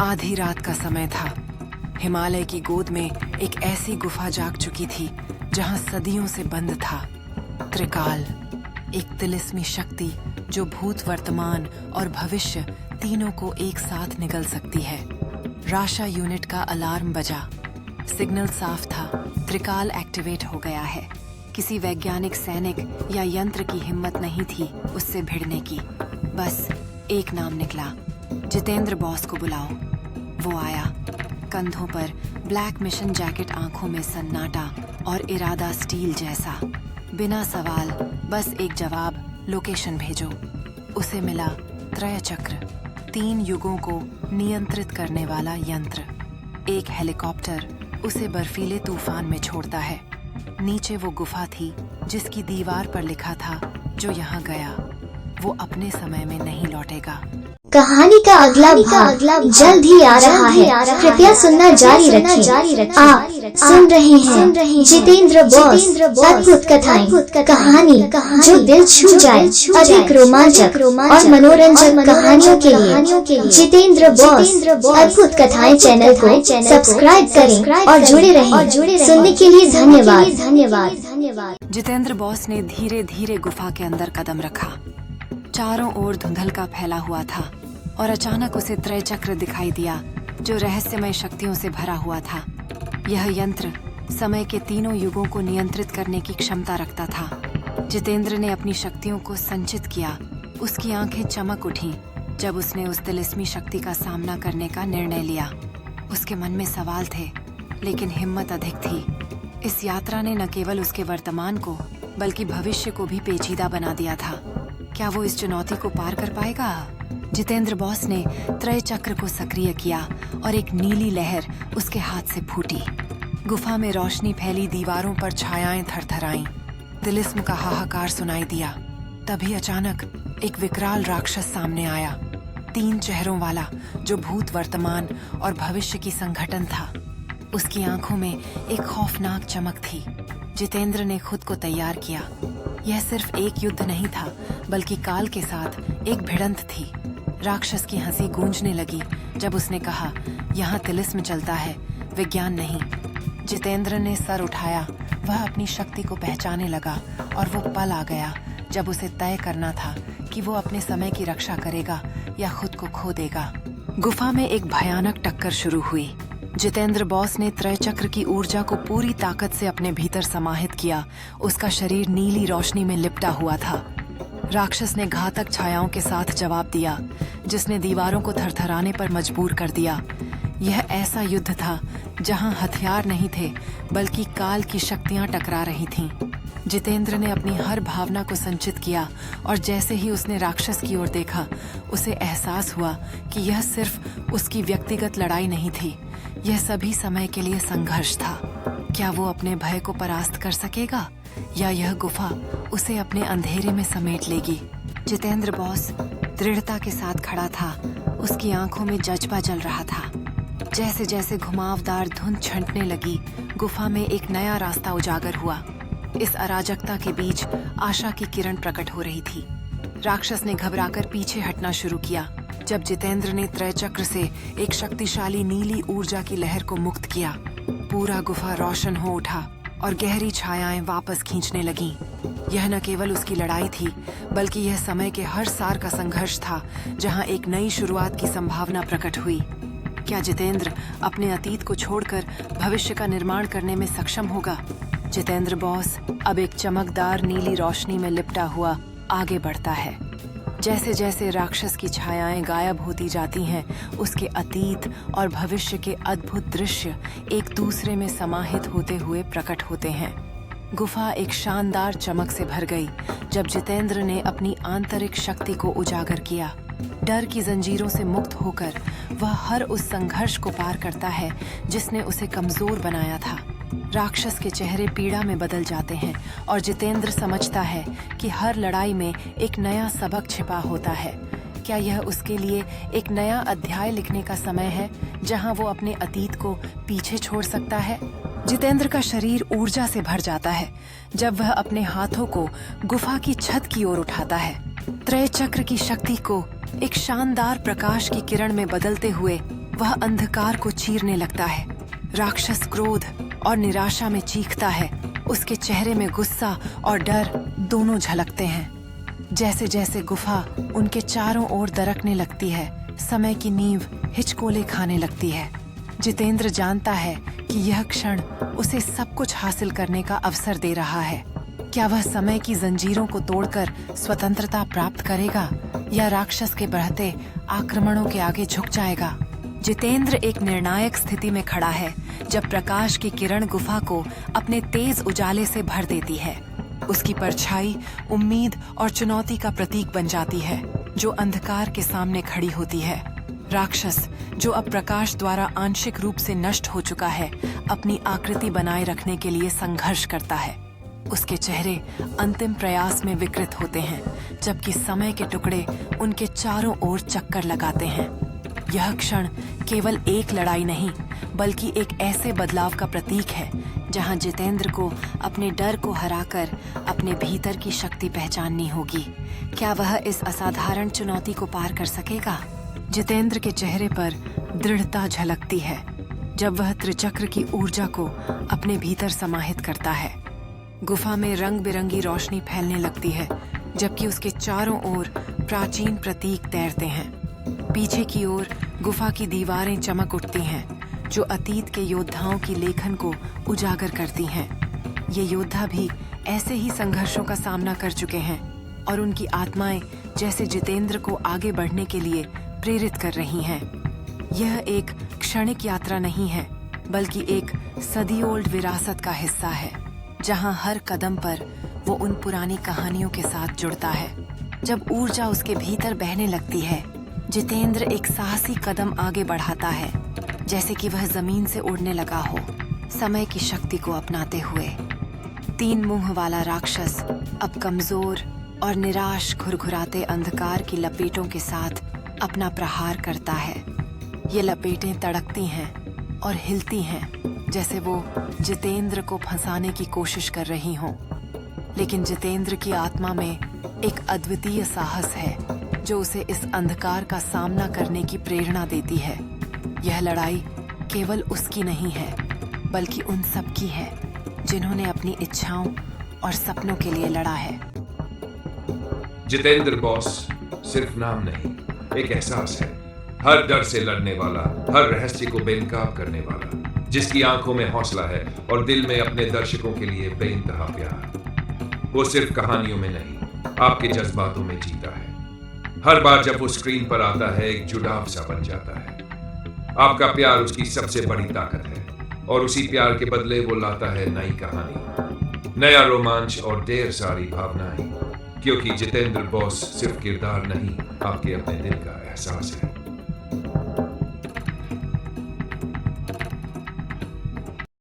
आधी रात का समय था। हिमालय की गोद में एक ऐसी गुफा जाग चुकी थी जहां सदियों से बंद था त्रिकाल, एक तिलिस्मी शक्ति जो भूत, वर्तमान और भविष्य तीनों को एक साथ निगल सकती है। राशा यूनिट का अलार्म बजा। सिग्नल साफ था, त्रिकाल एक्टिवेट हो गया है। किसी वैज्ञानिक, सैनिक या यंत्र की हिम्मत नहीं थी उससे भिड़ने की। बस एक नाम निकला, जितेंद्र बॉस को बुलाओ। वो आया, कंधों पर ब्लैक मिशन जैकेट, आंखों में सन्नाटा और इरादा स्टील जैसा। बिना सवाल, बस एक जवाब, लोकेशन भेजो। उसे मिला त्रय चक्र, 3 युगों को नियंत्रित करने वाला यंत्र। एक हेलीकॉप्टर उसे बर्फीले तूफान में छोड़ता है। नीचे वो गुफा थी जिसकी दीवार पर लिखा था, जो यहाँ गया वो अपने समय में नहीं लौटेगा। कहानी का अगला भाग जल्द ही आ रहा है। कृपया सुनना जारी रखें। आप सुन रहे हैं जितेंद्र बॉस अद्भुत कथाएं, कहानी जो दिल छू जाए। अधिक रोमांचक और मनोरंजक कहानियों के लिए जितेंद्र बॉस अद्भुत कथाएं चैनल को सब्सक्राइब करें और जुड़े रहें। सुनने के लिए धन्यवाद। जितेंद्र बॉस ने धीरे धीरे गुफा के अंदर कदम रखा। चारों ओर धुंधलका फैला हुआ था और अचानक उसे त्रय चक्र दिखाई दिया जो रहस्यमय शक्तियों से भरा हुआ था। यह यंत्र समय के तीनों युगों को नियंत्रित करने की क्षमता रखता था। जितेंद्र ने अपनी शक्तियों को संचित किया। उसकी आंखें चमक उठीं जब उसने उस तिलिस्मी शक्ति का सामना करने का निर्णय लिया। उसके मन में सवाल थे, लेकिन हिम्मत अधिक थी। इस यात्रा ने न केवल उसके वर्तमान को बल्कि भविष्य को भी पेचीदा बना दिया था। क्या वो इस चुनौती को पार कर पाएगा? जितेंद्र बॉस ने त्रय चक्र को सक्रिय किया और एक नीली लहर उसके हाथ से फूटी। गुफा में रोशनी फैली, दीवारों पर छायाएं थरथराईं। तिलिस्म का हाहाकार सुनाई दिया। तभी अचानक एक विकराल राक्षस सामने आया, 3 चेहरों वाला, जो भूत, वर्तमान और भविष्य की संघटन था। उसकी आंखों में एक खौफनाक चमक थी। जितेंद्र ने खुद को तैयार किया। यह सिर्फ एक युद्ध नहीं था, बल्कि काल के साथ एक भिड़ंत थी। राक्षस की हंसी गूंजने लगी जब उसने कहा, यहाँ तिलिस्म चलता है, विज्ञान नहीं। जितेंद्र ने सर उठाया। वह अपनी शक्ति को पहचानने लगा और वो पल आ गया जब उसे तय करना था कि वो अपने समय की रक्षा करेगा या खुद को खो देगा। गुफा में एक भयानक टक्कर शुरू हुई। जितेंद्र बॉस ने त्रय चक्र की ऊर्जा को पूरी ताकत से अपने भीतर समाहित किया। उसका शरीर नीली रोशनी में लिपटा हुआ था। राक्षस ने घातक छायाओं के साथ जवाब दिया, जिसने दीवारों को थरथराने पर मजबूर कर दिया। यह ऐसा युद्ध था जहां हथियार नहीं थे, बल्कि काल की शक्तियां टकरा रही थीं। जितेंद्र ने अपनी हर भावना को संचित किया और जैसे ही उसने राक्षस की ओर देखा, उसे एहसास हुआ कि यह सिर्फ उसकी व्यक्तिगत लड़ाई नहीं थी, यह सभी समय के लिए संघर्ष था। क्या वो अपने भय को परास्त कर सकेगा या यह गुफा उसे अपने अंधेरे में समेट लेगी? जितेंद्र बॉस दृढ़ता के साथ खड़ा था। उसकी आंखों में जज्बा जल रहा था। जैसे जैसे घुमावदार धुंध छंटने लगी, गुफा में एक नया रास्ता उजागर हुआ। इस अराजकता के बीच आशा की किरण प्रकट हो रही थी। राक्षस ने घबराकर पीछे हटना शुरू किया जब जितेंद्र ने त्रय चक्र से एक शक्तिशाली नीली ऊर्जा की लहर को मुक्त किया। पूरा गुफा रोशन हो उठा और गहरी छायाएं वापस खींचने लगीं। यह न केवल उसकी लड़ाई थी, बल्कि यह समय के हर सार का संघर्ष था, जहां एक नई शुरुआत की संभावना प्रकट हुई। क्या जितेंद्र अपने अतीत को छोड़कर भविष्य का निर्माण करने में सक्षम होगा? जितेंद्र बॉस अब एक चमकदार नीली रोशनी में लिपटा हुआ आगे बढ़ता है। जैसे जैसे राक्षस की छायाएं गायब होती जाती हैं, उसके अतीत और भविष्य के अद्भुत दृश्य एक दूसरे में समाहित होते हुए प्रकट होते हैं। गुफा एक शानदार चमक से भर गई जब जितेंद्र ने अपनी आंतरिक शक्ति को उजागर किया। डर की जंजीरों से मुक्त होकर वह हर उस संघर्ष को पार करता है जिसने उसे कमजोर बनाया था। राक्षस के चेहरे पीड़ा में बदल जाते हैं और जितेंद्र समझता है कि हर लड़ाई में एक नया सबक छिपा होता है। क्या यह उसके लिए एक नया अध्याय लिखने का समय है, जहां वो अपने अतीत को पीछे छोड़ सकता है? जितेंद्र का शरीर ऊर्जा से भर जाता है जब वह अपने हाथों को गुफा की छत की ओर उठाता है। त्रय चक्र की शक्ति को एक शानदार प्रकाश की किरण में बदलते हुए वह अंधकार को चीरने लगता है। राक्षस क्रोध और निराशा में चीखता है। उसके चेहरे में गुस्सा और डर दोनों झलकते हैं। जैसे जैसे गुफा उनके चारों ओर दरकने लगती है, समय की नींव हिचकोले खाने लगती है। जितेंद्र जानता है कि यह क्षण उसे सब कुछ हासिल करने का अवसर दे रहा है। क्या वह समय की जंजीरों को तोड़कर स्वतंत्रता प्राप्त करेगा या राक्षस के बढ़ते आक्रमणों के आगे झुक जाएगा? जितेंद्र एक निर्णायक स्थिति में खड़ा है जब प्रकाश की किरण गुफा को अपने तेज उजाले से भर देती है। उसकी परछाई उम्मीद और चुनौती का प्रतीक बन जाती है, जो अंधकार के सामने खड़ी होती है। राक्षस, जो अब प्रकाश द्वारा आंशिक रूप से नष्ट हो चुका है, अपनी आकृति बनाए रखने के लिए संघर्ष करता है। उसके चेहरे अंतिम प्रयास में विकृत होते हैं, जबकि समय के टुकड़े उनके चारों ओर चक्कर लगाते हैं। यह क्षण केवल एक लड़ाई नहीं, बल्कि एक ऐसे बदलाव का प्रतीक है जहां जितेंद्र को अपने डर को हराकर अपने भीतर की शक्ति पहचाननी होगी। क्या वह इस असाधारण चुनौती को पार कर सकेगा? जितेंद्र के चेहरे पर दृढ़ता झलकती है जब वह त्रिचक्र की ऊर्जा को अपने भीतर समाहित करता है। गुफा में रंग बिरंगी रोशनी फैलने लगती है, जबकि उसके चारों ओर प्राचीन प्रतीक तैरते हैं। पीछे की ओर गुफा की दीवारें चमक उठती हैं, जो अतीत के योद्धाओं की लेखन को उजागर करती हैं। ये योद्धा भी ऐसे ही संघर्षों का सामना कर चुके हैं और उनकी आत्माएं जैसे जितेंद्र को आगे बढ़ने के लिए प्रेरित कर रही हैं। यह एक क्षणिक यात्रा नहीं है, बल्कि एक सदी ओल्ड विरासत का हिस्सा है, जहां हर कदम पर वो उन पुरानी कहानियों के साथ जुड़ता है। जब ऊर्जा उसके भीतर बहने लगती है, जितेंद्र एक साहसी कदम आगे बढ़ाता है, जैसे कि वह जमीन से उड़ने लगा हो, समय की शक्ति को अपनाते हुए। 3 मुंह वाला राक्षस अब कमजोर और निराश घुरघुराते अंधकार की लपेटों के साथ अपना प्रहार करता है। ये लपेटें तड़कती हैं और हिलती हैं, जैसे वो जितेंद्र को फंसाने की कोशिश कर रही हों। लेकिन जितेंद्र की आत्मा में एक अद्वितीय साहस है, जो उसे इस अंधकार का सामना करने की प्रेरणा देती है। यह लड़ाई केवल उसकी नहीं है, बल्कि उन सब की है जिन्होंने अपनी इच्छाओं और सपनों के लिए लड़ा है। जितेंद्र बॉस सिर्फ नाम नहीं, एक एहसास है। हर डर से लड़ने वाला, हर रहस्य को बेनकाब करने वाला, जिसकी आंखों में हौसला है और दिल में अपने दर्शकों के लिए बेइंतहा प्यार। वो सिर्फ कहानियों में नहीं, आपके जज्बातों में जीता है। हर बार जब वो स्क्रीन पर आता है, एक जुड़ाव सा बन जाता है। आपका प्यार उसकी सबसे बड़ी ताकत है, और उसी प्यार के बदले वो लाता है नई कहानी, नया रोमांच और ढेर सारी भावनाएं। क्योंकि जितेंद्र बॉस सिर्फ किरदार नहीं, आपके अपने दिल का एहसास है।